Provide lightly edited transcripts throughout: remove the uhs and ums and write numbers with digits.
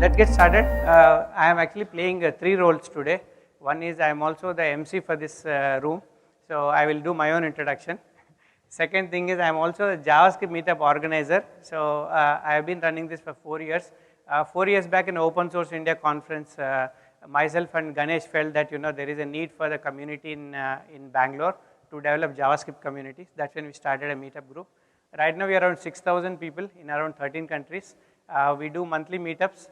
let's get started. I am actually playing 3 roles today. One is I am also the MC for this room, so I will do my own introduction. Second thing is I am also a JavaScript meetup organizer. So I have been running this for 4 years. 4 years back in Open Source India conference, myself and Ganesh felt that there is a need for the community in Bangalore to develop JavaScript communities. That's when we started a meetup group. Right now we are around 6,000 people in around 13 countries. We do monthly meetups.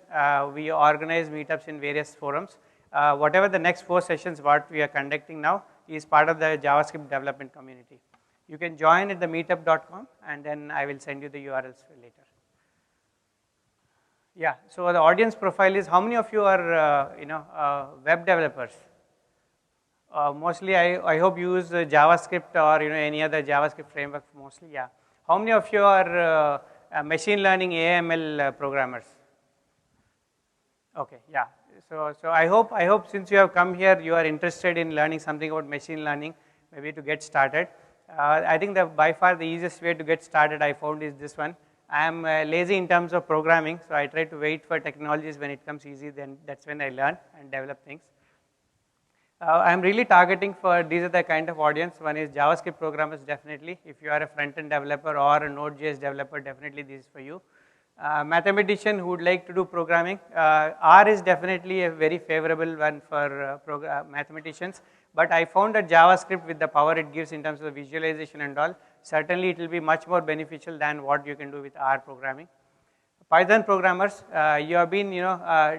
We organize meetups in various forums. Whatever the next 4 sessions what we are conducting now is part of the JavaScript development community. You can join at the meetup.com and then I will send you the URLs later. Yeah, so the audience profile is how many of you are web developers? Mostly I hope you use JavaScript or any other JavaScript framework mostly. Yeah. How many of you are machine learning AML programmers? Okay, yeah. So I hope since you have come here, you are interested in learning something about machine learning, maybe to get started. I think that by far the easiest way to get started I found is this one. I am lazy in terms of programming, so I try to wait for technologies when it comes easy, then that's when I learn and develop things. I am really targeting for these are the kind of audience. One is JavaScript programmers, definitely. If you are a front-end developer or a Node.js developer, definitely this is for you. Mathematician who would like to do programming, R is definitely a very favorable one for mathematicians. But I found that JavaScript with the power it gives in terms of visualization and all, certainly it will be much more beneficial than what you can do with R programming. Python programmers, you have been,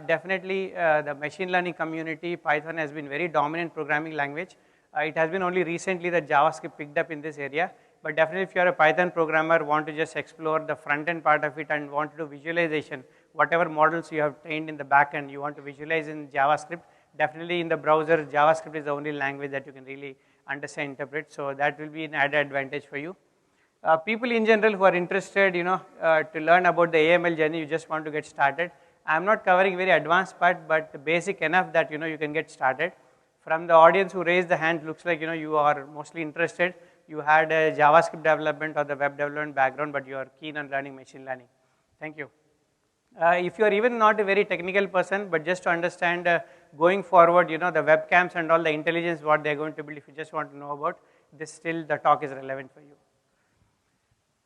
definitely the machine learning community, Python has been very dominant programming language. It has been only recently that JavaScript picked up in this area, but definitely if you are a Python programmer, want to just explore the front end part of it and want to do visualization, whatever models you have trained in the back end, you want to visualize in JavaScript, definitely in the browser, JavaScript is the only language that you can really understand, interpret, so that will be an added advantage for you. People in general who are interested, to learn about the AML journey, you just want to get started. I am not covering very advanced part, but basic enough that you can get started. From the audience who raised the hand, looks like you are mostly interested. You had a JavaScript development or the web development background, but you are keen on learning machine learning. Thank you. If you are even not a very technical person, but just to understand going forward, the webcams and all the intelligence what they are going to build, if you just want to know about, this still the talk is relevant for you.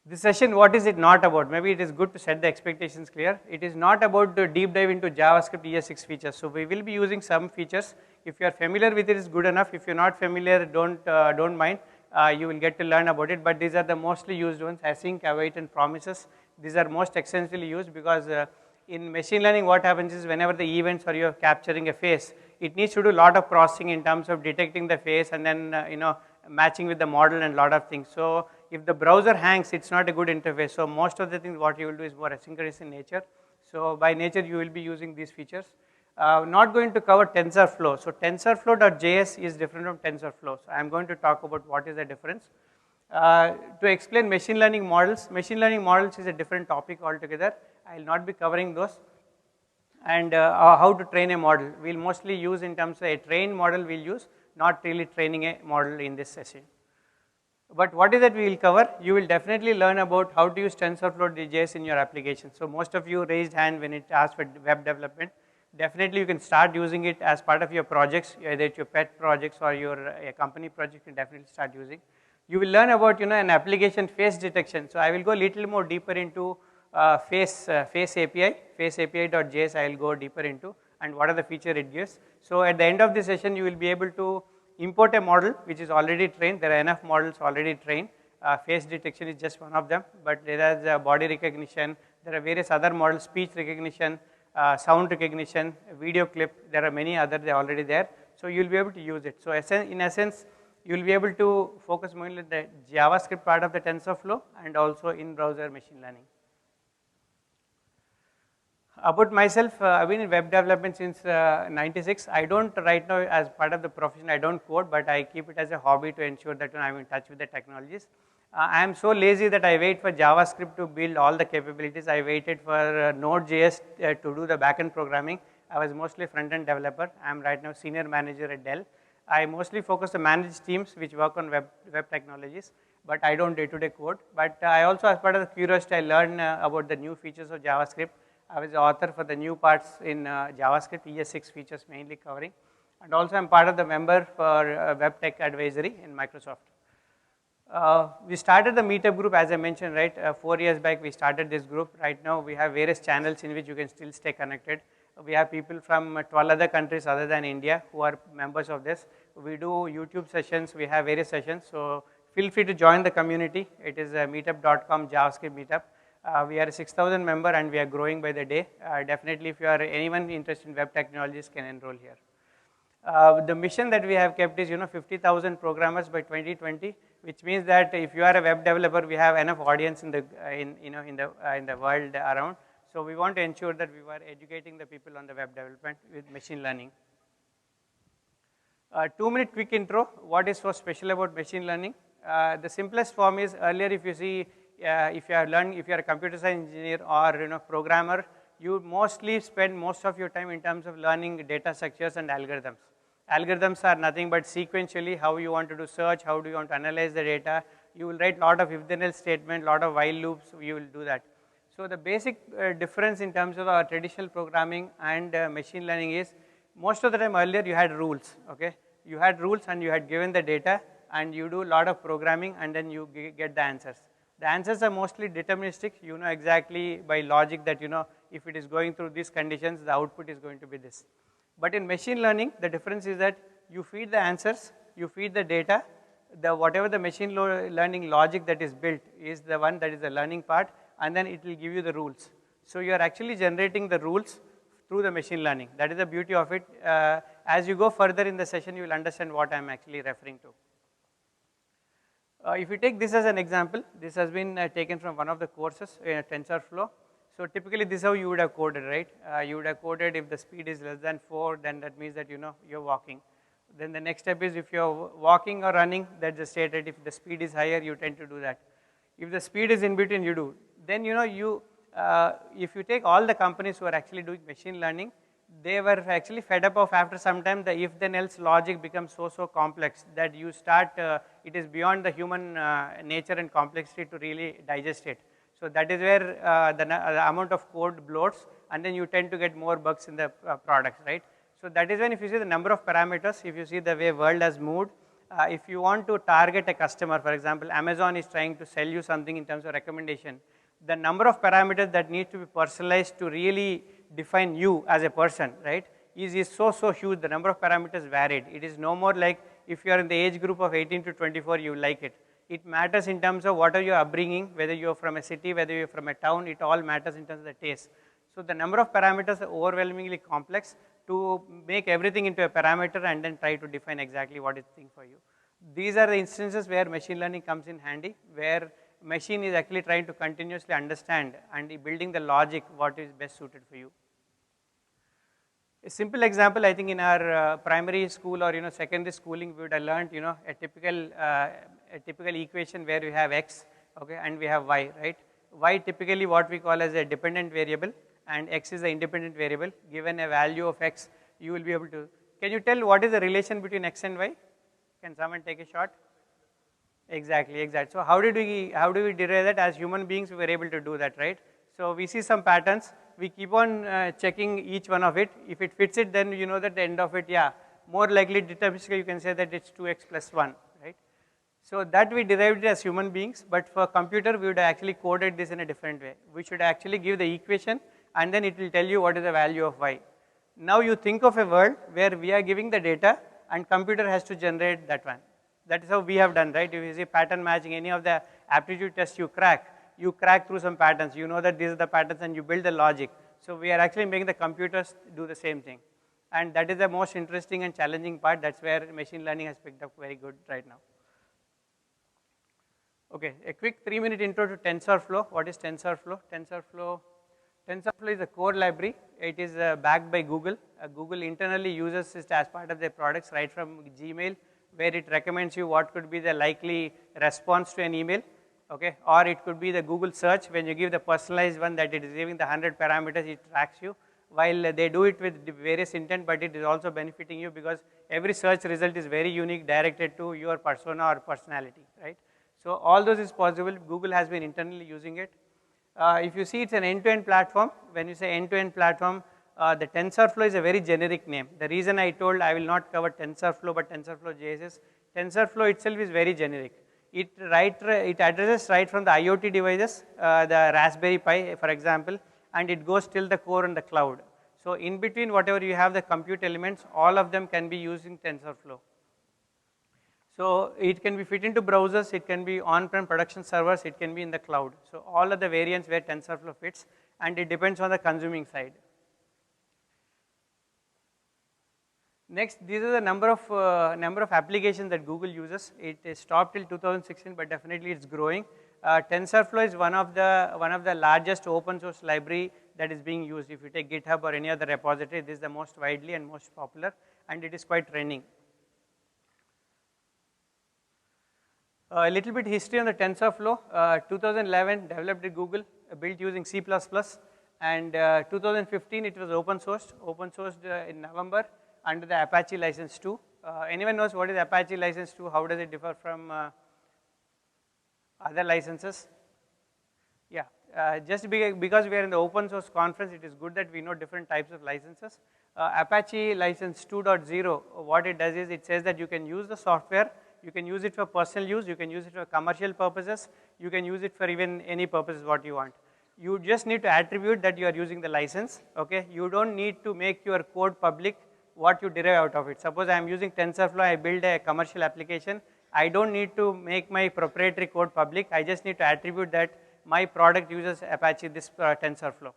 This session, what is it not about? Maybe it is good to set the expectations clear. It is not about the deep dive into JavaScript ES6 features. So we will be using some features. If you are familiar with it, it's good enough. If you're not familiar, don't mind. You will get to learn about it. But these are the mostly used ones: async, await, and promises. These are most extensively used because in machine learning, what happens is whenever the events or you are capturing a face, it needs to do a lot of processing in terms of detecting the face and then matching with the model and a lot of things. So if the browser hangs, it's not a good interface. So most of the things what you will do is more asynchronous in nature. So by nature, you will be using these features. Not going to cover TensorFlow. So Tensorflow.js is different from TensorFlow. So I'm going to talk about what is the difference. To explain machine learning models is a different topic altogether. I will not be covering those. And how to train a model. We'll mostly use in terms of a trained model we'll use, not really training a model in this session. But what is that we will cover? You will definitely learn about how to use Tensorflow.js in your application. So most of you raised hand when it asked for web development. Definitely you can start using it as part of your projects, either it's your pet projects or your company project, you can definitely start using. You will learn about an application face detection. So I will go a little more deeper into face API, face API.js I will go deeper into and what are the features it gives. So at the end of this session, you will be able to import a model which is already trained. There are enough models already trained. Face detection is just one of them, but there is body recognition. There are various other models, speech recognition, sound recognition, video clip. There are many others, they are already there. So you will be able to use it. So in essence, you will be able to focus mainly on the JavaScript part of the TensorFlow and also in-browser machine learning. About myself, I've been in web development since 96. I don't right now as part of the profession, I don't code, but I keep it as a hobby to ensure that I'm in touch with the technologies. I am so lazy that I wait for JavaScript to build all the capabilities. I waited for Node.js to do the backend programming. I was mostly front-end developer. I'm right now senior manager at Dell. I mostly focus on managed teams which work on web technologies, but I don't day-to-day code. But I also, as part of the curiosity, I learn about the new features of JavaScript. I was the author for the new parts in JavaScript, ES6 features mainly covering. And also I'm part of the member for Web Tech Advisory in Microsoft. We started the meetup group, as I mentioned, right? 4 years back we started this group. Right now we have various channels in which you can still stay connected. We have people from 12 other countries other than India who are members of this. We do YouTube sessions, we have various sessions. So feel free to join the community. It is meetup.com JavaScript meetup. We are 6,000 member and we are growing by the day. Definitely if you are anyone interested in web technologies can enroll here. The mission that we have kept is 50,000 programmers by 2020, which means that if you are a web developer, we have enough audience in the in the world around. So we want to ensure that we were educating the people on the web development with machine learning. 2-minute quick intro. What is so special about machine learning? The simplest form is earlier if you see if you are a computer science engineer or programmer, you mostly spend most of your time in terms of learning data structures and algorithms. Algorithms are nothing but sequentially how you want to do search, how do you want to analyze the data. You will write lot of if then else statement, lot of while loops, you will do that. So the basic difference in terms of our traditional programming and machine learning is most of the time earlier you had rules, okay? You had rules and you had given the data and you do a lot of programming and then you get the answers. The answers are mostly deterministic. You know exactly by logic that if it is going through these conditions, the output is going to be this. But in machine learning, the difference is that you feed the answers, you feed the data, whatever the machine learning logic that is built is the one that is the learning part, and then it will give you the rules. So you are actually generating the rules through the machine learning. That is the beauty of it. As you go further in the session, you will understand what I am actually referring to. If you take this as an example, this has been taken from one of the courses, TensorFlow. So typically this is how you would have coded, right? You would have coded if the speed is less than 4, then that means that you're walking. Then the next step is if you're walking or running, that's the state that if the speed is higher, you tend to do that. If the speed is in between, you do. Then if you take all the companies who are actually doing machine learning, they were actually fed up of after some time the if then else logic becomes so complex that you start, it is beyond the human nature and complexity to really digest it. So that is where the amount of code bloats and then you tend to get more bugs in the products, right? So that is when if you see the number of parameters, if you see the way world has moved, if you want to target a customer, for example, Amazon is trying to sell you something in terms of recommendation, the number of parameters that need to be personalized to really define you as a person, right, is so huge. The number of parameters varied. It is no more like if you are in the age group of 18 to 24, you like it. It matters in terms of what are your upbringing, whether you are from a city, whether you are from a town, it all matters in terms of the taste. So the number of parameters are overwhelmingly complex to make everything into a parameter and then try to define exactly what is the thing for you. These are the instances where machine learning comes in handy, where machine is actually trying to continuously understand and building the logic what is best suited for you. A simple example, I think in our primary school or secondary schooling, we would have learned a typical equation where we have x, okay, and we have y, right? Y typically what we call as a dependent variable, and x is the independent variable. Given a value of x, you will be able to. Can you tell what is the relation between x and y? Can someone take a shot? Exactly. So how do we derive that? As human beings, we were able to do that, right? So we see some patterns. We keep on checking each one of it. If it fits it, then you know that the end of it, yeah, more likely deterministically you can say that it's 2x plus 1, right? So that we derived it as human beings, but for computer we would have actually coded this in a different way. We should actually give the equation and then it will tell you what is the value of y. Now you think of a world where we are giving the data and computer has to generate that one. That is how we have done, right? If you see pattern matching, any of the aptitude tests you crack through some patterns. You know that these are the patterns and you build the logic. So we are actually making the computers do the same thing. And that is the most interesting and challenging part. That's where machine learning has picked up very good right now. Okay, a quick 3-minute intro to TensorFlow. What is TensorFlow? TensorFlow is a core library. It is backed by Google. Google internally uses it as part of their products right from Gmail, where it recommends you what could be the likely response to an email, okay, or it could be the Google search. When you give the personalized one that it is giving the 100 parameters, it tracks you. While they do it with various intent, but it is also benefiting you because every search result is very unique, directed to your persona or personality, right? So all those is possible. Google has been internally using it. If you see, it's an end-to-end platform. When you say end-to-end platform, the TensorFlow is a very generic name. The reason I told I will not cover TensorFlow but Tensorflow.js is TensorFlow itself is very generic. It addresses right from the IoT devices, the Raspberry Pi, for example, and it goes till the core and the cloud. So in between, whatever you have the compute elements, all of them can be using TensorFlow. So it can be fit into browsers, it can be on-prem production servers, it can be in the cloud. So all of the variants where TensorFlow fits, and it depends on the consuming side. Next, these are the number of applications that Google uses. It is stopped till 2016, but definitely it's growing. TensorFlow is one of the largest open source library that is being used. If you take GitHub or any other repository, this is the most widely and most popular, and it is quite trending. A little bit history on the TensorFlow. 2011 developed at Google, built using C++, and 2015 it was open sourced in November under the Apache license 2. Anyone knows what is Apache license 2? How does it differ from other licenses? Yeah, just because we are in the open source conference, it is good that we know different types of licenses. Apache license 2.0, what it does is it says that you can use the software, you can use it for personal use, you can use it for commercial purposes, you can use it for even any purposes what you want. You just need to attribute that you are using the license, okay? You don't need to make your code public what you derive out of it. Suppose I am using TensorFlow, I build a commercial application, I don't need to make my proprietary code public, I just need to attribute that my product uses Apache, this TensorFlow.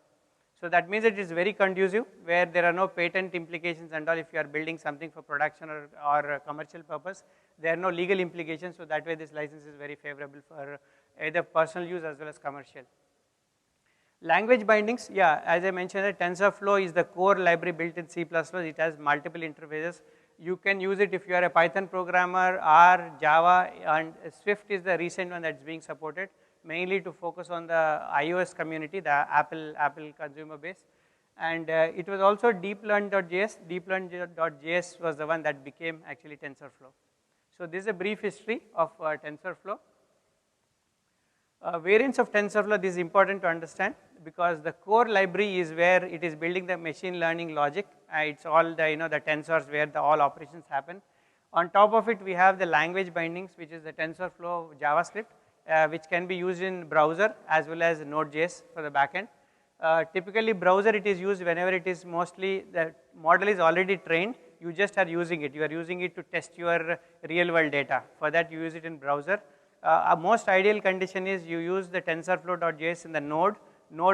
So that means it is very conducive, where there are no patent implications and all. If you are building something for production or commercial purpose, there are no legal implications, so that way this license is very favorable for either personal use as well as commercial. Language bindings, yeah, as I mentioned, TensorFlow is the core library built in C++. It has multiple interfaces. You can use it if you are a Python programmer, R, Java, and Swift is the recent one that's being supported, mainly to focus on the iOS community, the Apple consumer base. And it was also deeplearn.js. Deeplearn.js was the one that became actually TensorFlow. So this is a brief history of TensorFlow. Variants of TensorFlow, this is important to understand because the core library is where it is building the machine learning logic. It's all the the tensors where all operations happen. On top of it, we have the language bindings, which is the TensorFlow JavaScript, which can be used in browser as well as Node.js for the backend. Typically, browser it is used whenever it is mostly the model is already trained. You just are using it. You are using it to test your real world data. For that, you use it in browser. A most ideal condition is you use the TensorFlow.js in the node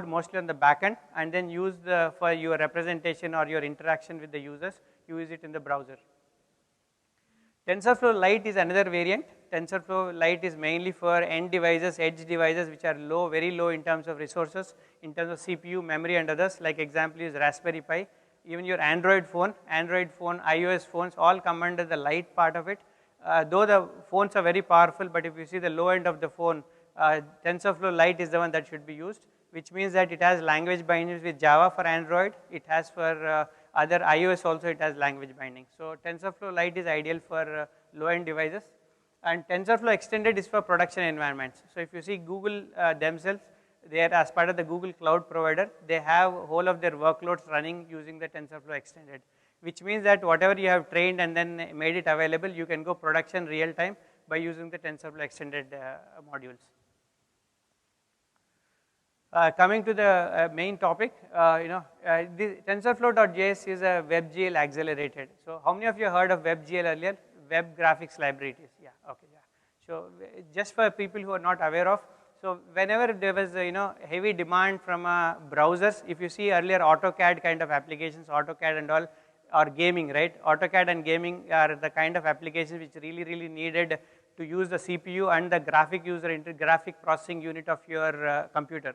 mostly on the backend, and then use for your representation or your interaction with the users, you use it in the browser. TensorFlow Lite is another variant. TensorFlow Lite is mainly for end devices, edge devices, which are low, very low in terms of resources, in terms of CPU, memory, and others. Like example is Raspberry Pi. Even your Android phone, iOS phones, all come under the Lite part of it. Though the phones are very powerful, but if you see the low end of the phone, TensorFlow Lite is the one that should be used, which means that it has language bindings with Java for Android. It has for other iOS also, it has language binding. So TensorFlow Lite is ideal for low end devices. And TensorFlow Extended is for production environments. So if you see Google themselves, they are as part of the Google Cloud provider, they have whole of their workloads running using the TensorFlow Extended, which means that whatever you have trained and then made it available, you can go production real time by using the TensorFlow Extended modules. Coming to the main topic, the TensorFlow.js is a WebGL accelerated. So how many of you heard of WebGL earlier? Web graphics library it is. Yeah, okay, yeah. So just for people who are not aware of, so whenever there was heavy demand from browsers, if you see earlier AutoCAD kind of applications, AutoCAD and all, or gaming, right? AutoCAD and gaming are the kind of applications which really needed to use the CPU and the graphic processing unit of your computer,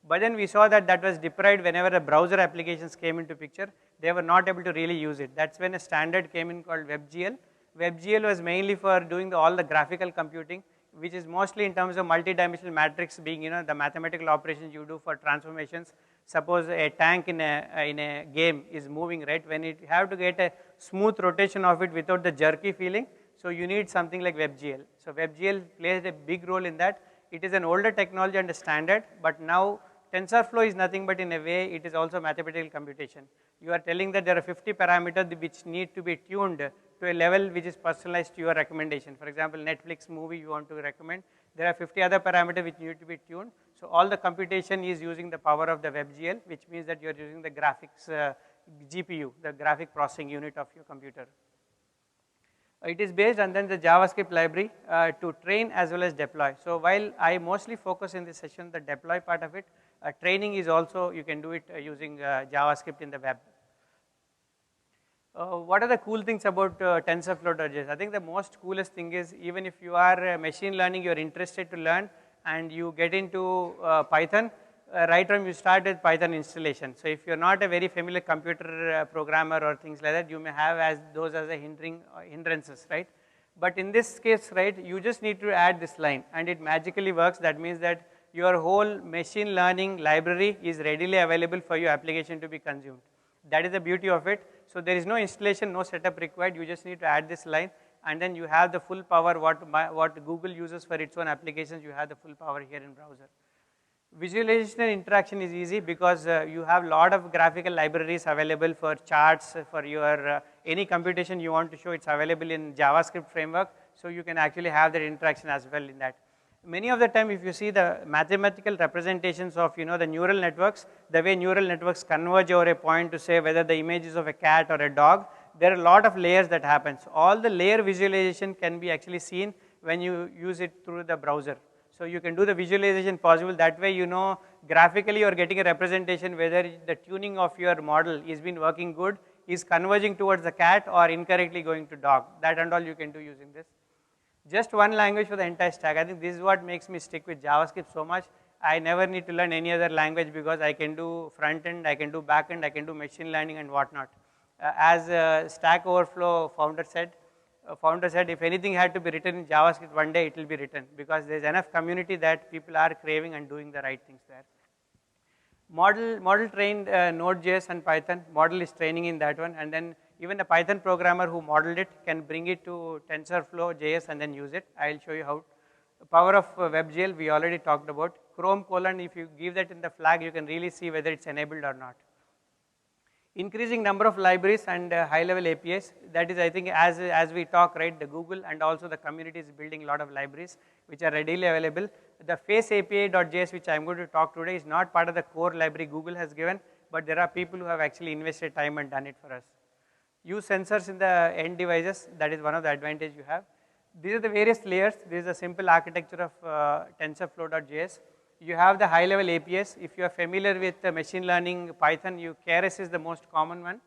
But then we saw that was deprived whenever the browser applications came into picture. They were not able to really use it. That's when a standard came in called WebGL. WebGL was mainly for doing all the graphical computing, which is mostly in terms of multi-dimensional matrix being, the mathematical operations you do for transformations. Suppose a tank in a game is moving, right? When you have to get a smooth rotation of it without the jerky feeling, so you need something like WebGL. So WebGL plays a big role in that. It is an older technology and a standard, but now TensorFlow is nothing but in a way it is also mathematical computation. You are telling that there are 50 parameters which need to be tuned to a level which is personalized to your recommendation. For example, Netflix movie you want to recommend, there are 50 other parameters which need to be tuned. So all the computation is using the power of the WebGL, which means that you are using the graphics GPU, the graphic processing unit of your computer. It is based on then the JavaScript library to train as well as deploy. So while I mostly focus in this session the deploy part of it, training is also, you can do it using JavaScript in the web. What are the cool things about Tensorflow.js? I think the most coolest thing is, even if you are machine learning, you are interested to learn and you get into Python, right from you start with Python installation. So if you're not a very familiar computer programmer or things like that, you may have those as a hindrances, right? But in this case, right, you just need to add this line and it magically works. That means that your whole machine learning library is readily available for your application to be consumed. That is the beauty of it. So there is no installation, no setup required. You just need to add this line and then you have the full power what Google uses for its own applications. You have the full power here in browser. Visualization and interaction is easy because you have a lot of graphical libraries available for charts, for your any computation you want to show, it's available in JavaScript framework. So you can actually have that interaction as well in that. Many of the time if you see the mathematical representations of the neural networks, the way neural networks converge over a point to say whether the image is of a cat or a dog, there are a lot of layers that happens. All the layer visualization can be actually seen when you use it through the browser. So you can do the visualization possible, that way graphically you are getting a representation whether the tuning of your model is been working good, is converging towards the cat or incorrectly going to dog. That and all you can do using this. Just one language for the entire stack. I think this is what makes me stick with JavaScript so much. I never need to learn any other language because I can do front end, I can do back end, I can do machine learning and whatnot. As Stack Overflow founder said, if anything had to be written in JavaScript one day, it will be written because there's enough community that people are craving and doing the right things there. Model trained Node.js and Python. Model is training in that one, and then even the Python programmer who modeled it can bring it to Tensorflow.js and then use it. I'll show you how. Power of WebGL we already talked about. Chrome : if you give that in the flag, you can really see whether it's enabled or not. Increasing number of libraries and high-level APIs. That is, I think, as we talk, right, the Google and also the community is building a lot of libraries which are readily available. The face API.js, which I'm going to talk today, is not part of the core library Google has given, but there are people who have actually invested time and done it for us. Use sensors in the end devices. That is one of the advantages you have. These are the various layers. This is a simple architecture of Tensorflow.js. You have the high-level APIs. If you are familiar with machine learning Python, Keras is the most common one.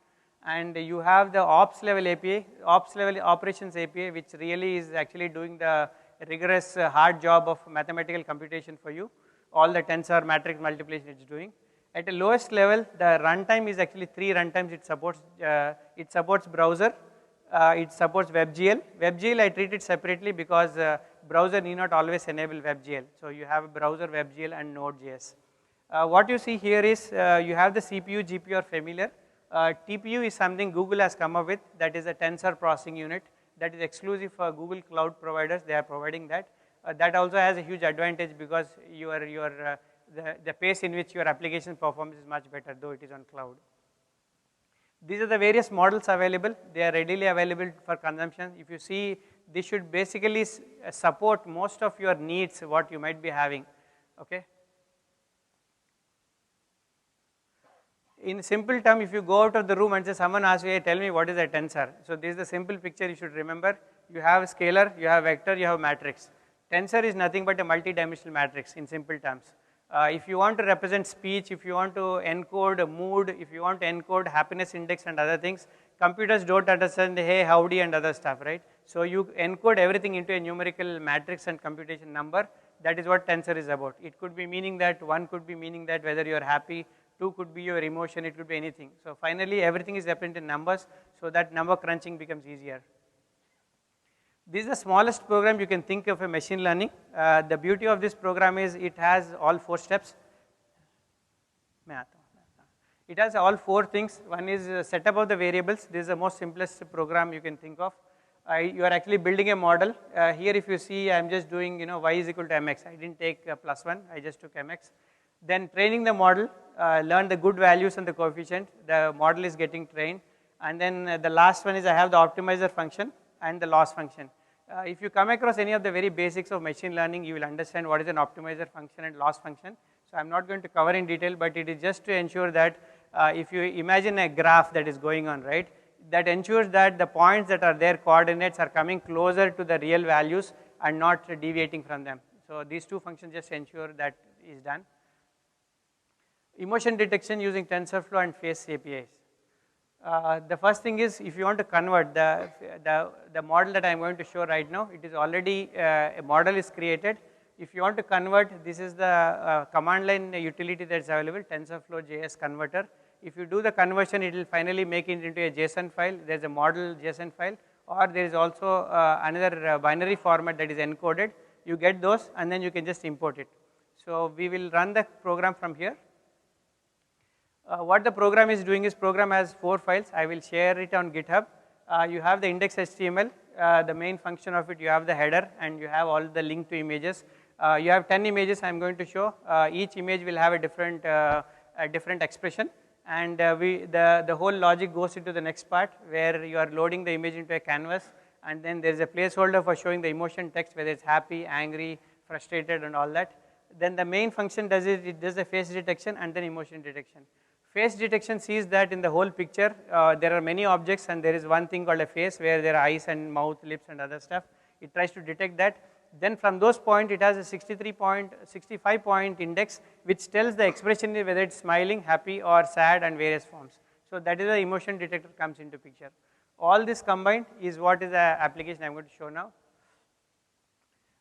And you have the ops level API, ops level operations API, which really is actually doing the rigorous hard job of mathematical computation for you. All the tensor matrix multiplication it's doing. At the lowest level, the runtime is actually 3 runtimes it supports. It supports browser, it supports WebGL. WebGL I treat it separately because browser need not always enable WebGL. So you have browser, WebGL and Node.js. What you see here is you have the CPU, GPU are familiar. TPU is something Google has come up with, that is a tensor processing unit that is exclusive for Google cloud providers. They are providing that. That also has a huge advantage because the pace in which your application performs is much better, though it is on cloud. These are the various models available. They are readily available for consumption. If you see, this should basically support most of your needs, what you might be having, okay? In simple term, if you go out of the room and say someone asks you, hey, tell me what is a tensor. So this is the simple picture you should remember. You have a scalar, you have vector, you have matrix. Tensor is nothing but a multi-dimensional matrix in simple terms. If you want to represent speech, if you want to encode a mood, if you want to encode happiness index and other things, computers don't understand the hey, howdy and other stuff, right? So you encode everything into a numerical matrix and computation number. That is what tensor is about. It could be meaning that, 1 could be meaning that whether you are happy, 2 could be your emotion, it could be anything. So finally everything is represented in numbers, so that number crunching becomes easier. This is the smallest program you can think of a machine learning. The beauty of this program is it has all 4 steps. It has all 4 things. One is setup of the variables. This is the most simplest program you can think of. you are actually building a model. Here if you see, I am just doing, y is equal to mx. I didn't take +1, I just took mx. Then training the model, learn the good values and the coefficient, the model is getting trained. And then the last one is I have the optimizer function and the loss function. If you come across any of the very basics of machine learning, you will understand what is an optimizer function and loss function. So I'm not going to cover in detail, but it is just to ensure that if you imagine a graph that is going on, right, that ensures that the points that are there, coordinates, are coming closer to the real values and not deviating from them. So these two functions just ensure that is done. Emotion detection using TensorFlow and Face APIs. The first thing is, if you want to convert the model that I am going to show right now, it is already, a model is created. If you want to convert, this is the command line utility that is available, Tensorflow.js converter. If you do the conversion, it will finally make it into a JSON file. There is a model JSON file, or there is also another binary format that is encoded. You get those, and then you can just import it. So we will run the program from here. What the program is doing is, program has 4 files. I will share it on GitHub. You have the index.html, the main function of it, you have the header, and you have all the link to images. You have 10 images I am going to show. Each image will have a different expression, and the whole logic goes into the next part where you are loading the image into a canvas, and then there is a placeholder for showing the emotion text, whether it's happy, angry, frustrated, and all that. Then the main function does it does the face detection and then emotion detection. Face detection sees that in the whole picture there are many objects, and there is one thing called a face where there are eyes and mouth, lips, and other stuff. It tries to detect that. Then from those points, it has a 65 point index, which tells the expression whether it's smiling, happy, or sad, and various forms. So that is the emotion detector comes into picture. All this combined is what is the application I'm going to show now.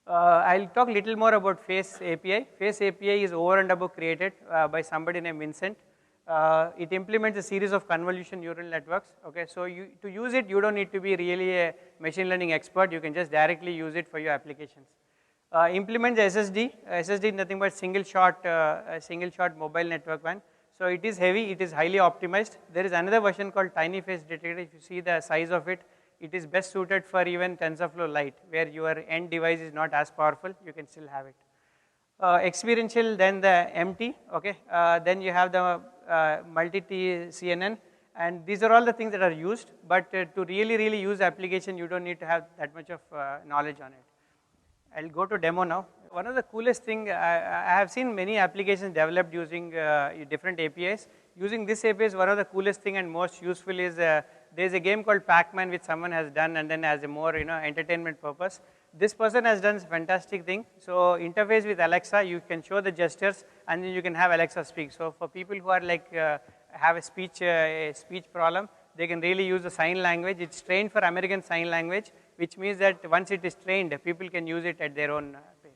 I'll talk a little more about Face API. Face API is over and above created by somebody named Vincent. It implements a series of convolution neural networks. Okay, so to use it, you don't need to be really a machine learning expert. You can just directly use it for your applications. Implements SSD. SSD is nothing but single shot mobile network one. So it is heavy. It is highly optimized. There is another version called Tiny Face Detector. If you see the size of it, it is best suited for even TensorFlow Lite, where your end device is not as powerful. You can still have it. Experiential, then the MT. Okay, then you have the multi-T CNN, and these are all the things that are used, but to really use application, you don't need to have that much of knowledge on it. I'll go to demo now. One of the coolest thing, I have seen many applications developed using different APIs. Using this API is one of the coolest thing and most useful is, there's a game called Pac-Man which someone has done, and then as a more entertainment purpose. This person has done a fantastic thing. So interface with Alexa, you can show the gestures, and then you can have Alexa speak. So for people who are like have a speech problem, they can really use the sign language. It's trained for American Sign Language, which means that once it is trained, people can use it at their own pace.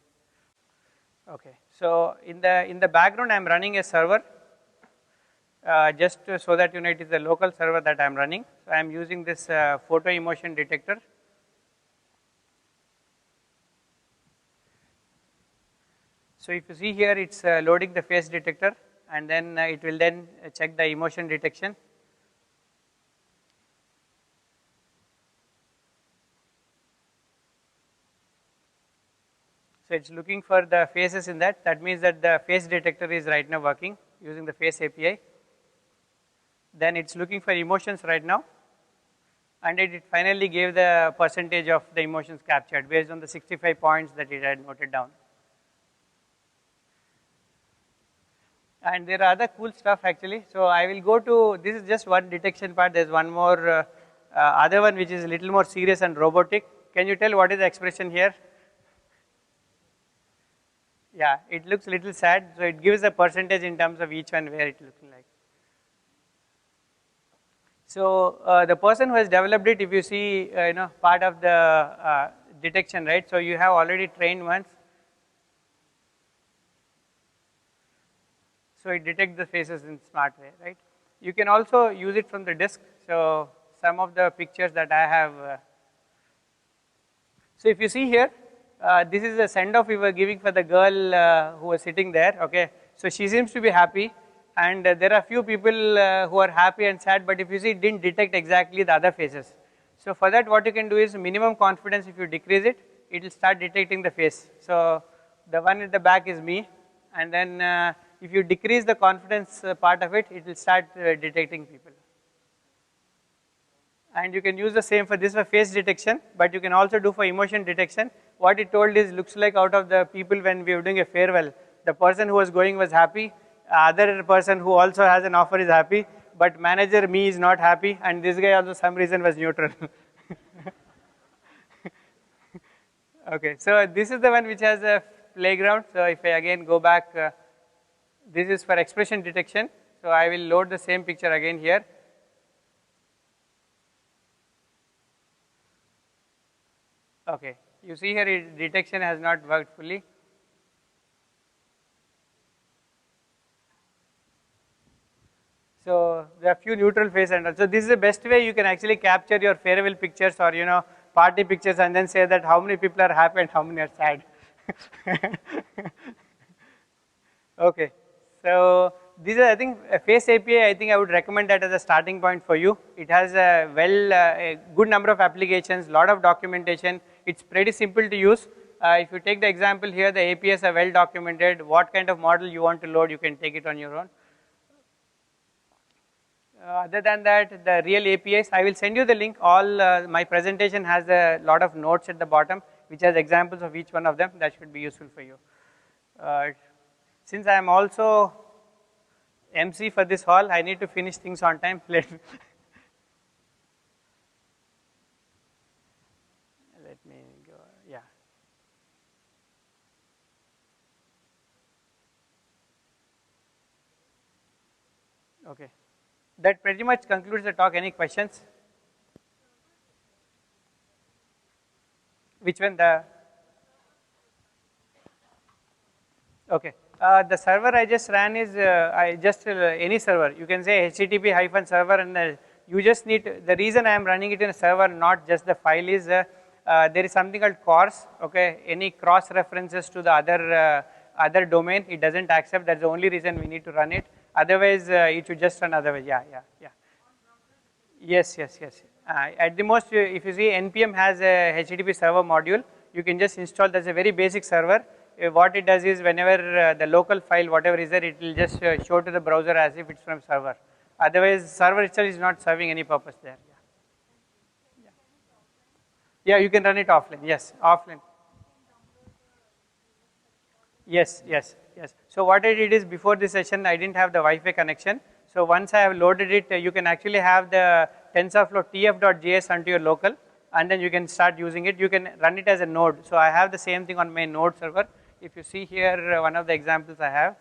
Okay, so in the background, I'm running a server, just so that it is the local server that I'm running. So I'm using this photo emotion detector. So if you see here, it's loading the face detector, and then it will then check the emotion detection. So it's looking for the faces in that. That means that the face detector is right now working using the Face API. Then it's looking for emotions right now, and it finally gave the percentage of the emotions captured based on the 65 points that it had noted down. And there are other cool stuff actually. So I will go to, this is just one detection part. There's one more other one which is a little more serious and robotic. Can you tell what is the expression here? Yeah, it looks a little sad. So it gives a percentage in terms of each one where it looking like. So the person who has developed it, if you see, part of the detection, right? So you have already trained once. So it detects the faces in smart way, right? You can also use it from the disk. So some of the pictures that I have. So if you see here, this is a send off we were giving for the girl who was sitting there. Okay, so she seems to be happy, and there are few people who are happy and sad. But if you see, it didn't detect exactly the other faces. So for that what you can do is minimum confidence, if you decrease it, it will start detecting the face. So the one at the back is me, and then if you decrease the confidence part of it, it will start detecting people. And you can use the same for this for face detection, but you can also do for emotion detection. What it told is, looks like out of the people when we were doing a farewell, the person who was going was happy, other person who also has an offer is happy, but manager me is not happy, and this guy also some reason was neutral. Okay, so this is the one which has a playground. So if I again go back, this is for expression detection. So I will load the same picture again here. Okay, you see here detection has not worked fully. So there are few neutral face and also this is the best way you can actually capture your farewell pictures or party pictures and then say that how many people are happy and how many are sad. Okay, so these are, I think, Face API. I think I would recommend that as a starting point for you. It has a good number of applications, lot of documentation. It's pretty simple to use. If you take the example here, the APIs are well documented. What kind of model you want to load, you can take it on your own. Other than that, the real APIs, I will send you the link. All my presentation has a lot of notes at the bottom, which has examples of each one of them. That should be useful for you. Since I am also MC for this hall, I need to finish things on time. Let me go, yeah. Okay. That pretty much concludes the talk. Any questions? Which one? Okay. The server I just ran is any server. You can say HTTP-server, and you just need, the reason I am running it in a server, not just the file, is there is something called CORS. Okay, any cross references to the other domain, it doesn't accept. That's the only reason we need to run it. Otherwise, it should just run otherwise. Yeah. Yes. At the most, if you see, npm has a HTTP server module. You can just install. That's a very basic server. What it does is, whenever the local file, whatever is there, it will just show to the browser as if it's from server. Otherwise, server itself is not serving any purpose there. Yeah, you can run it offline. Yes, offline. Yes. So what I did is, before this session, I didn't have the Wi-Fi connection. So once I have loaded it, you can actually have the Tensorflow tf.js onto your local, and then you can start using it. You can run it as a node. So I have the same thing on my node server. If you see here, one of the examples I have.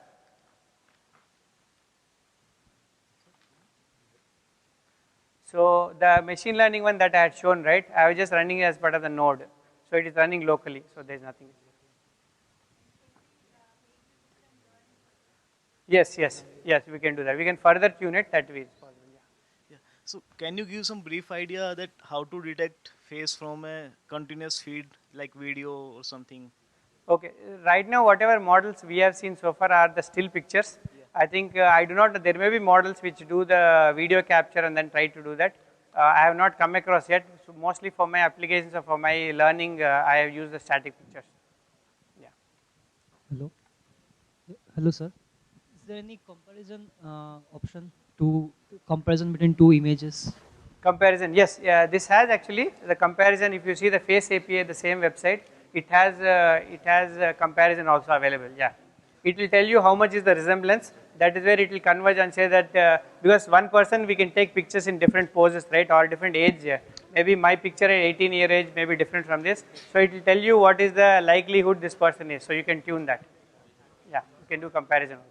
So the machine learning one that I had shown, right? I was just running it as part of the node. So it is running locally. So there is nothing. Yes, we can do that. We can further tune it. That way is possible. Yeah. So can you give some brief idea that how to detect face from a continuous feed like video or something? Okay, right now whatever models we have seen so far are the still pictures. Yeah. I think I do not, there may be models which do the video capture and then try to do that. I have not come across yet. So mostly for my applications or for my learning, I have used the static pictures. Yeah. Hello sir. Is there any comparison option to comparison between two images? Comparison, yes. This has actually the comparison. If you see the Face API, the same website, it has a comparison also available. Yeah, it will tell you how much is the resemblance. That is where it will converge and say that because one person we can take pictures in different poses, right, or different age. Maybe my picture at 18-year age may be different from this. So it will tell you what is the likelihood this person is. So you can tune that. Yeah, you can do comparison also.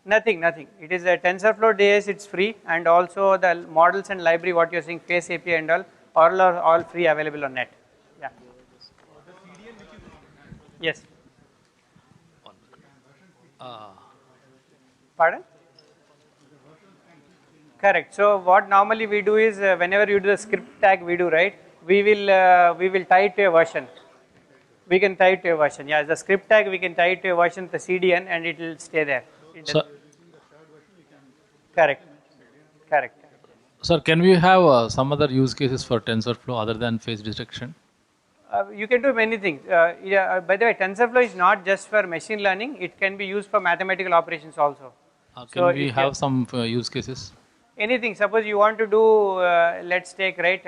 Nothing. It is a Tensorflow.js, it's free, and also the models and library, what you're seeing, Face API and all are all free, available on net. Yeah. Yes. Pardon? Correct. So what normally we do is, whenever you do the script tag we do, right, we will tie it to a version. We can tie it to a version. Yeah, the script tag we can tie it to a version, the CDN, and it will stay there. So, Correct. Sir, can we have some other use cases for TensorFlow other than face detection? You can do many things. By the way, TensorFlow is not just for machine learning, it can be used for mathematical operations also. Can we have some use cases? Anything, suppose you want to do, let's take, right,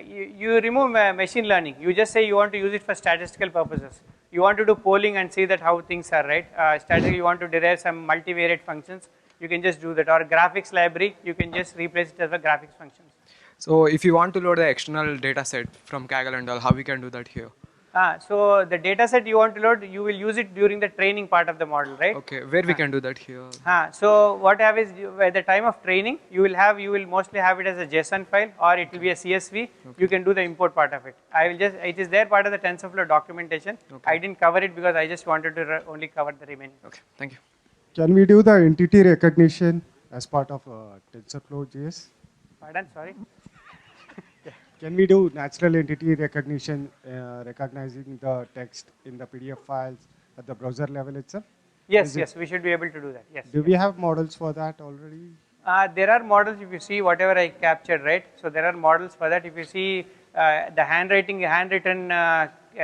you remove machine learning, you just say you want to use it for statistical purposes. You want to do polling and see that how things are, right, statistically you want to derive some multivariate functions, you can just do that, or graphics library, you can just replace it as a graphics functions. So if you want to load the external data set from Kaggle and all, how we can do that here? So the data set you want to load, you will use it during the training part of the model, right? Okay, where we can do that here? So what happens at the time of training, you will mostly have it as a JSON file, or it will be a CSV. Okay. You can do the import part of it. It is there part of the TensorFlow documentation. Okay. I didn't cover it because I just wanted to only cover the remaining. Okay, thank you. Can we do the entity recognition as part of Tensorflow.js? Pardon, sorry? Can we do natural entity recognition, recognizing the text in the PDF files at the browser level itself? Yes, yes, we should be able to do that. Yes. Do we have models for that already? There are models. If you see whatever I captured, right? So there are models for that. If you see the handwritten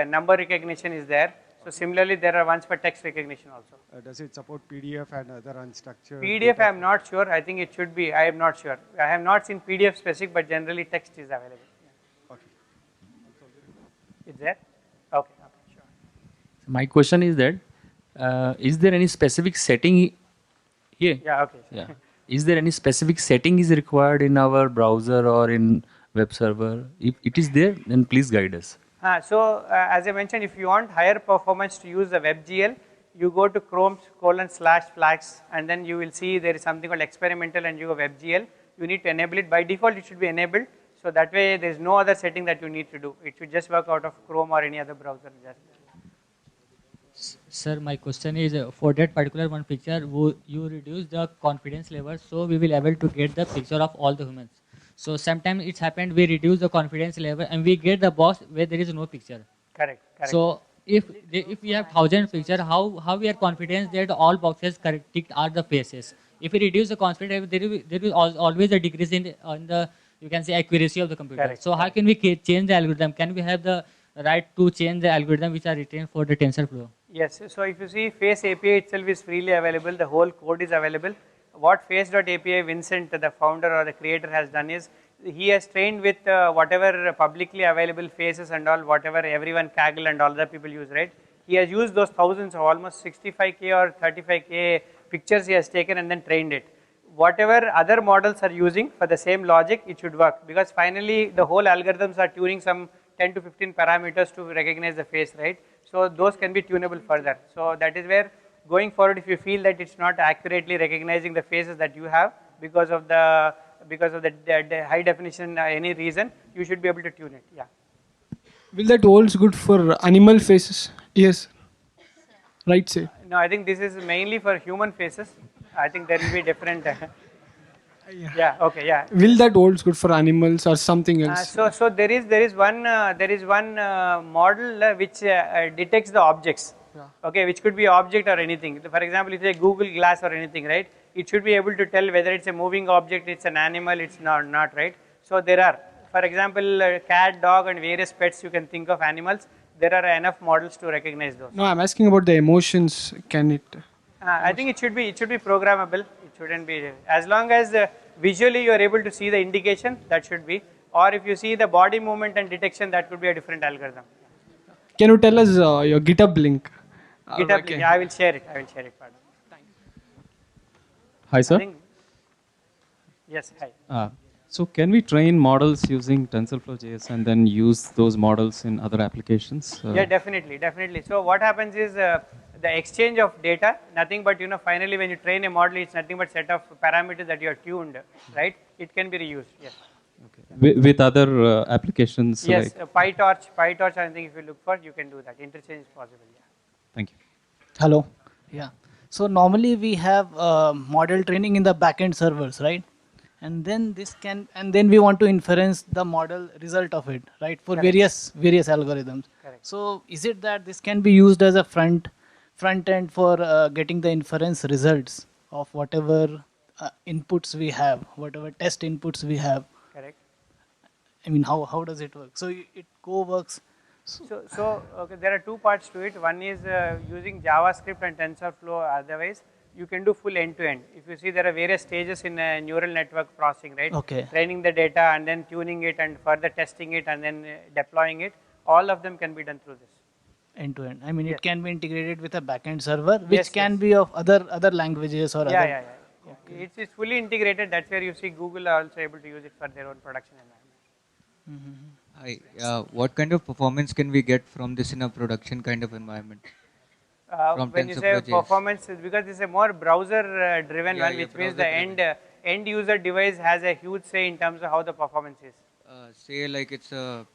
number recognition is there. So similarly, there are ones for text recognition also. Does it support PDF and other unstructured? PDF, I am not sure. I think it should be. I am not sure. I have not seen PDF specific, but generally text is available. It's there? Okay, sure. My question is that, is there any specific setting here? Yeah, okay. Yeah. Is there any specific setting is required in our browser or in web server? If it is there, then please guide us. As I mentioned, if you want higher performance to use the WebGL, you go to Chrome:/flags, and then you will see there is something called experimental and you go WebGL. You need to enable it. By default, it should be enabled. So that way, there is no other setting that you need to do. It should just work out of Chrome or any other browser. Sir, my question is, for that particular one picture, you reduce the confidence level, so we will able to get the picture of all the humans. So sometimes it's happened, we reduce the confidence level and we get the box where there is no picture. Correct. So if we have 1,000 picture, how we are confident that all boxes ticked are the faces? If we reduce the confidence, there will always a decrease in the you can say accuracy of the computer. Correct. So how can we change the algorithm? Can we have the right to change the algorithm which are written for the TensorFlow? Yes. So if you see Face API itself is freely available. The whole code is available. What Face.api Vincent, the founder or the creator, has done is he has trained with whatever publicly available faces and all, whatever everyone Kaggle and all the people use, right? He has used those thousands of almost 65K or 35K pictures he has taken and then trained it. Whatever other models are using for the same logic, it should work, because finally the whole algorithms are tuning some 10 to 15 parameters to recognize the face, right? So those can be tunable further. So that is where going forward, if you feel that it's not accurately recognizing the faces that you have because of the high definition any reason, you should be able to tune it. Yeah. Will that holds good for animal faces? Yes. Right, say. No, I think this is mainly for human faces. I think there will be different. Yeah. Okay. Yeah. Will that holds good for animals or something else? So there is one model which detects the objects. Yeah. Okay, which could be object or anything. For example, if it's a Google Glass or anything, right? It should be able to tell whether it's a moving object, it's an animal, it's not, right? So there are, for example, cat, dog, and various pets you can think of animals. There are enough models to recognize those. No, I'm asking about the emotions. Can it? I think it should be programmable. It shouldn't be, as long as visually you are able to see the indication, that should be. Or if you see the body movement and detection, that could be a different algorithm. Can you tell us your GitHub link? GitHub link, yeah, I will share it. Pardon. Hi, sir. Yes, hi. So can we train models using TensorFlow.js and then use those models in other applications? Yeah, definitely. So what happens is the exchange of data, nothing but, finally when you train a model, it's nothing but set of parameters that you are tuned, right? It can be reused, yes. Okay. With other applications? Yes, like PyTorch, I think if you look for, you can do that. Interchange is possible, yeah. Thank you. Hello. Yeah. So normally we have model training in the backend servers, right? And then we want to inference the model result of it, right? For various algorithms. Correct. So is it that this can be used as a front end for getting the inference results of whatever inputs we have, whatever test inputs we have. Correct. I mean, how does it work? So it co-works. So okay, there are two parts to it. One is using JavaScript and TensorFlow. Otherwise, you can do full end-to-end. If you see, there are various stages in neural network processing, right? Okay. Training the data and then tuning it and further testing it and then deploying it. All of them can be done through this. End-to-end. I mean, Yes. it can be integrated with a backend server, which Yes, can yes. be of other languages or Yeah, other. yeah, yeah. Okay. It's fully integrated. That's where you see Google are also able to use it for their own production environment. What kind of performance can we get from this in a production kind of environment? From When you say TensorFlow.js? performance, because it's a more browser driven one, which means the end user device has a huge say in terms of how the performance is. Say like it's a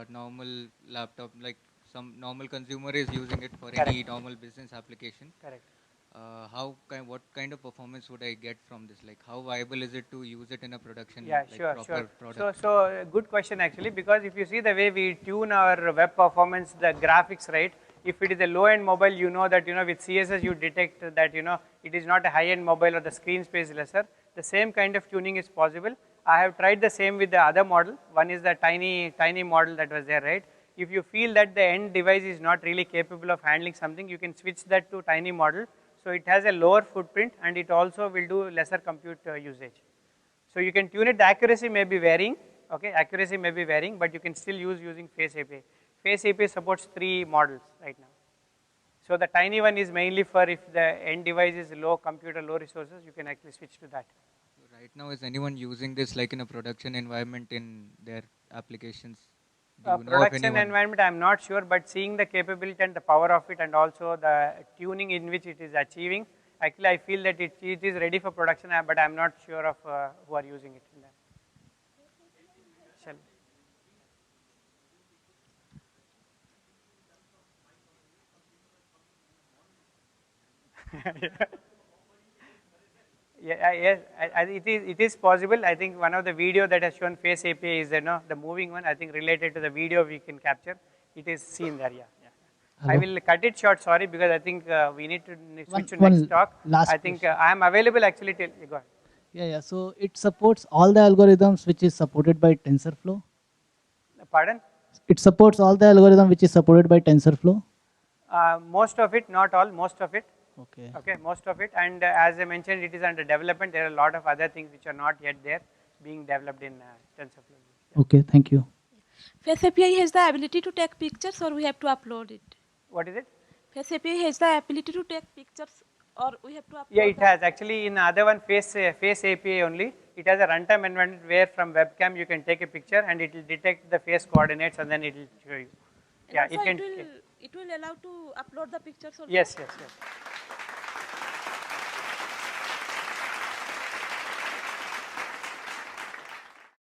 normal laptop, like some normal consumer is using it for Correct. any normal business application. Correct. What kind of performance would I get from this? Like how viable is it to use it in a production? Yeah, like sure, proper sure. product? So good question actually, because if you see the way we tune our web performance, the graphics, right? If it is a low-end mobile, you know that with CSS you detect that it is not a high-end mobile or the screen space is lesser. The same kind of tuning is possible. I have tried the same with the other model. One is the tiny model that was there, right? If you feel that the end device is not really capable of handling something, you can switch that to tiny model. So it has a lower footprint and it also will do lesser compute usage. So you can tune it. The accuracy may be varying. Okay, accuracy may be varying, but you can still using Face API. Face API supports 3 models right now. So the tiny one is mainly for if the end device is low compute or low resources, you can actually switch to that. Right now, is anyone using this like in a production environment in their applications? Do you know of Production anyone? environment, I am not sure, but seeing the capability and the power of it and also the tuning in which it is achieving, actually I feel that it is ready for production, but I am not sure of who are using it in that. Shall yes, it is possible. I think one of the video that has shown Face API is the moving one. I think related to the video we can capture. It is seen there. Yeah. I will cut it short. Sorry, because I think we need to switch to next talk. I think I am available actually till go ahead. Yeah. So it supports all the algorithms which is supported by TensorFlow. Pardon? It supports all the algorithm which is supported by TensorFlow. Most of it, not all. Most of it. Okay. Okay, most of it, and as I mentioned, it is under development. There are a lot of other things which are not yet there, being developed in TensorFlow. Yeah. Okay, thank you. Face API has the ability to take pictures, or we have to upload it? What is it? Face API has the ability to take pictures, or we have to upload? Yeah, it has. Actually, in other one, Face API only, it has a runtime environment where from webcam you can take a picture and it will detect the face coordinates and then it will show you. And yeah, it will allow to upload the pictures also? Yes.